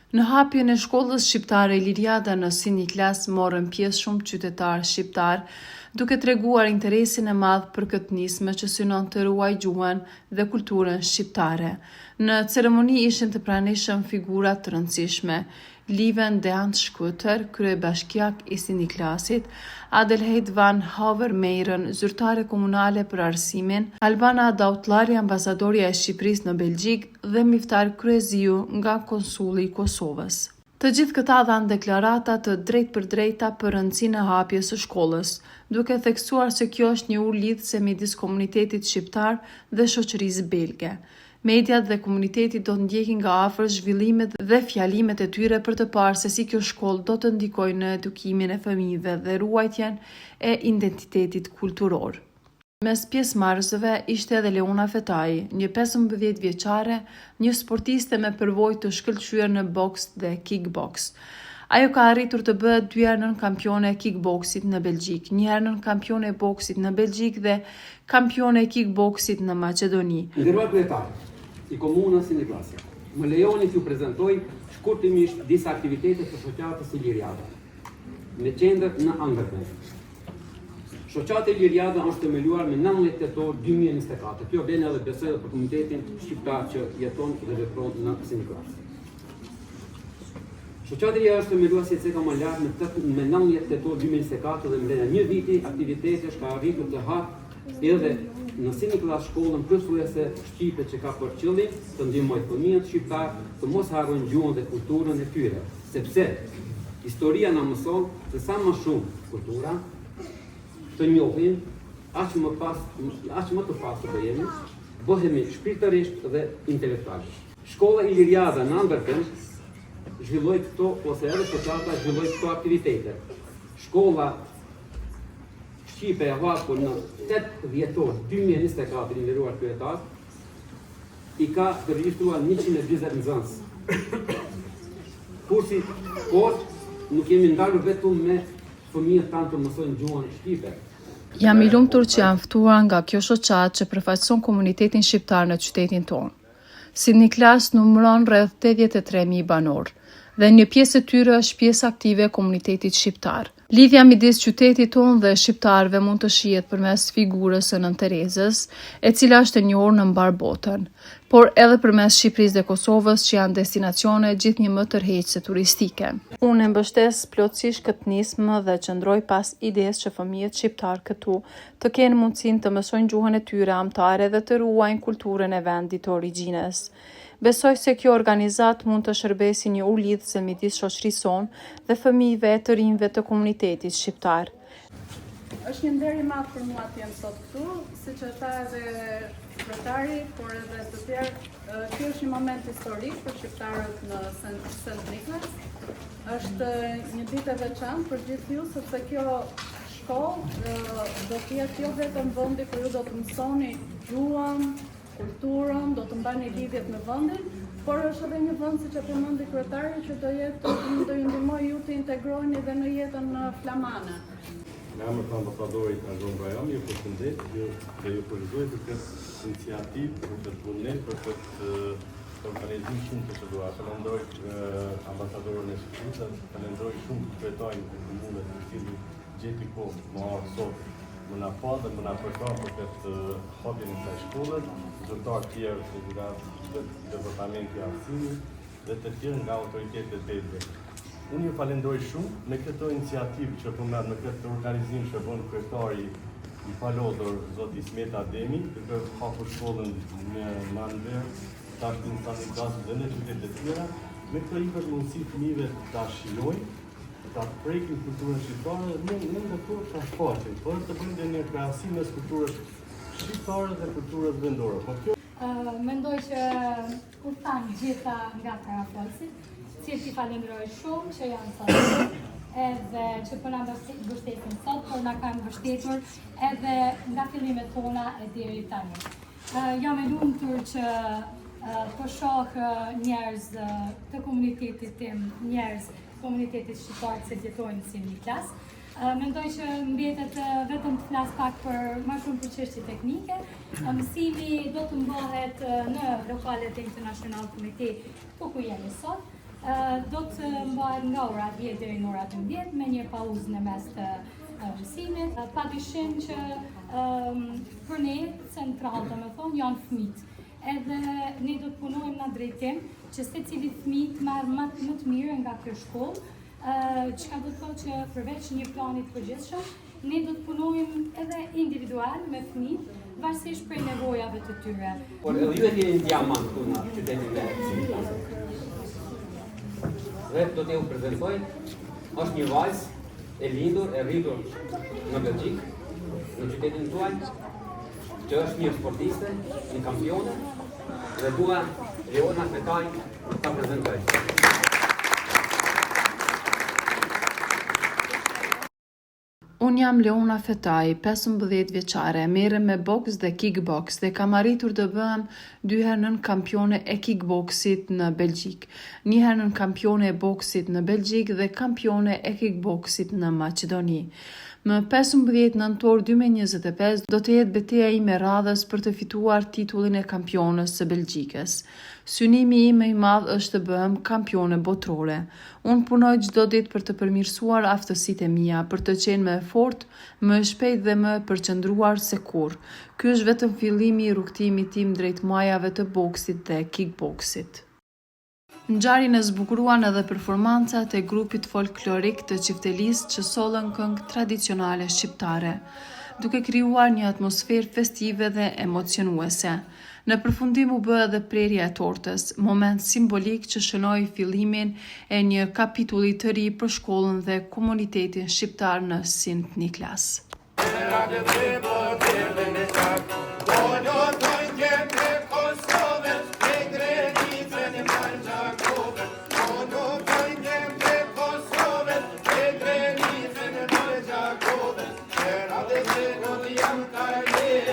Në hapjen e shkollës shqiptare Iliriada në Siniklas morën pjesë shumë qytetarë shqiptar, duke treguar interesin e madh për këtë nismë që synon të ruajë gjuhën dhe kulturën shqiptare. Në ceremoni ishin të pranishëm figura të rëndësishme: Liven Deant Shkuter, kryebashkiak i Siniklasit, Adelheid van Havermeijeren, zyrtare komunale për arsimin, Albana Dautlari, ambasadorja e Shqipërisë në Belgjik dhe Miftar Kryeziu nga konsulli i Kosovës. Të gjithë këta dhanë deklarata të drejtpërdrejta për rëndësinë e hapjes së shkollës, duke theksuar se kjo është një lidhje midis komunitetit shqiptar dhe shoqërisë belge. Mediat dhe komuniteti do të ndjekin nga afër zhvillimet dhe fjalimet e tyre për të parë se si kjo shkollë do të ndikojë në edukimin e fëmijëve dhe ruajtjen e identitetit kulturor. Mes pjesëmarrësve ishte edhe Leona Fetai, një 15 vjeçare, një sportiste me përvojë të shkëlqyer në boks dhe kickboks. Ajo ka arritur të bëhet 2 herë nën kampione e kickboksit në Belgjik, 1 herë nën kampione e boksit në Belgjik dhe kampione e kickboksit në Maqedoni. Nderuar kryetar i komunës Siniklas, më lejoni t'ju prezantoj shkurtimisht disa aktivitete të shoqatës Iliriada, me qendër në Antwerpen. Shoqata Iliriada është themeluar me 19 tetor 2024. Kjo vjen edhe besoj për komunitetin shqiptar që jeton dhe vepron në Siniklas. Shoqata Iliriada është themeluar si e më lart me 19 tetor 2024 dhe mbledh një viti aktivitetesh ka arritur të hapë edhe në Siniklas shkollën kryesore shqipe që ka për qëllim të ndihmojë fëmijët shqiptar të mos harrojnë gjuhën dhe kulturën e tyre, sepse historia na mëson se sa më shumë kultura të njohim, aq më të pasur do jemi, bëhemi shpirtërisht dhe intelektualisht. Shkolla Iliriada në Antwerpen zhvilloi këto ose edhe shoqata zhvilloi këto aktivitete. Shkolla Shqipe e hapur në 8 dhjetor 2024, i nderuar kryetar, i ka përregjistruar 140 nxënës. Kursi nuk jemi ndalur vetëm me fëmijët tanë të mësojnë gjuhën shqipe. Jam i lumtur që jam ftuar nga kjo shoqatë që përfaqëson komunitetin shqiptar në qytetin tonë. Siniklas numëron rreth 83.000 banor dhe një pjesë e tyre është pjesë aktive e komunitetit shqiptar. Lidhja midis qytetit tonë dhe shqiptarëve mund të shihet përmes figurës së Nën Terezës, e cila është e njohur në mbar botën, por edhe përmes Shqipërisë dhe Kosovës, që janë destinacione gjithnjë më tërheqëse turistike. Unë mbështes plotësisht këtë nismë dhe qëndroj pas idesë që fëmijët shqiptar këtu të kenë mundësinë të mësojnë gjuhën e tyre amtare dhe të ruajnë kulturën e vendit të origjinës. Besoj se kjo organizat mund të shërbesi një lidhje midis shoqërisë sonë dhe fëmijëve të rinjve të komunitetit shqiptar. Është një nder i madh për mua të jem sot këtu, siç e tha edhe kryetari, por edhe të tjerë. Ky është një moment historik për shqiptarët në Siniklas. Është një ditë e veçantë për gjithë ju, sepse kjo shkollë do të jetë jo vetëm vendi ku ju do të mësoni gjuhën, kulturën, do të mbani lidhjet me vendin, por është edhe një vend, siç e përmendi kryetari, që do ju ndihmojë ju të integroheni edhe në jetën flamane. Në emër të ambasadorit në Zon Rajon, ju përshëndet dhe ju përgëzoj për këtë iniciativë, për këtë punim, për këtë organizim shumë të shëndosh. Falenderoj ambasadorin e Shqipërisë, falenderoj shumë kryetajin e komunës të cilin gjeti kohë më ardh sot më na pa dhe më na përka për këtë hapjen e kësaj shkolle, zyrtar të tjerë nga departamenti i arsimit dhe të tjerë nga autoritetet belge. Unë ju falenderoj shumë me këtë iniciativë që përmend, me këtë organizim që bën kryetari i Palodor, zoti Ismet Ademi, për të hapur shkollën në Manver, tash në Siniklas dhe në qytetet e tjera, me këtë i për mundësi fëmijëve ta shijojnë, ta prekin kulturën shqiptare, në ndërkohë transportin, por të bëjnë një krahasim mes kulturës shqiptare dhe kulturës vendore. Mendoj që u thanë gjitha nga parafolësit, që ti falenderoj shumë që janë sot, edhe që për na mbështesin sot, por na kanë mbështetur edhe nga fillimet tona e deri tani. Jam e lumtur që po shoh njerëz të komunitetit tim, njerëz komunitetit shqiptar që jetojnë në Siniklas. Mendoj që mbetet vetëm të flas pak për më shumë për çështje teknike. Mësimi do të mbahet në lokalet e International Committee ku jemi sot. Do të mbahet nga ora 10 deri në ora 12 me një pauzë në mes të mësimit. Padyshim që për ne central, domethënë, janë fëmijët. Edhe ne do të punojmë në drejtim që secili fëmijë të marrë më të mirë nga kjo shkollë, çka do të thotë që përveç një plani të përgjithshëm, ne do të punojmë edhe individual me fëmijët, varësisht prej nevojave të tyre. Por edhe ju e keni një diamant këtu në qytetin e Siniklas. Dhe do t'ju prezentoj, është një vajzë e lindur, e rritur në Belgjik, në qytetin tuaj, që është një sportiste, një kampione, dhe dua Leona Fetaj ta prezentoj. Unë jam Leona Fetaj, 15 vjeçare, merrem me boks dhe kickboks dhe kam arritur të bëhem 2 herë nën kampione e kickboksit në Belgjik, 1 herë nën kampione e boksit në Belgjik dhe kampione e kickboksit në Maqedoni. Më 15 nëntor 2025 do të jetë betejë ime e radhës për të fituar titullin e kampionës së Belgjikës. Synimi im më i madh është të bëhem kampione botërore. Unë punoj çdo ditë për të përmirësuar aftësitë e mia, për të qenë më e fortë, më e shpejtë dhe më e përqendruar se kurrë. Ky është vetëm fillimi i rrugtimit tim drejt majave të boksit dhe kickboksit. Ngjarjen e zbukuruan edhe performancat e grupit folklorik të Çiftelisë që sollën këngë tradicionale shqiptare, duke krijuar një atmosferë festive dhe emocionuese. Në përfundim u bë edhe prerja e tortës, moment simbolik që shënoi fillimin e një kapitulli të ri për shkollën dhe komunitetin shqiptar në Sint Niklas. Yeah.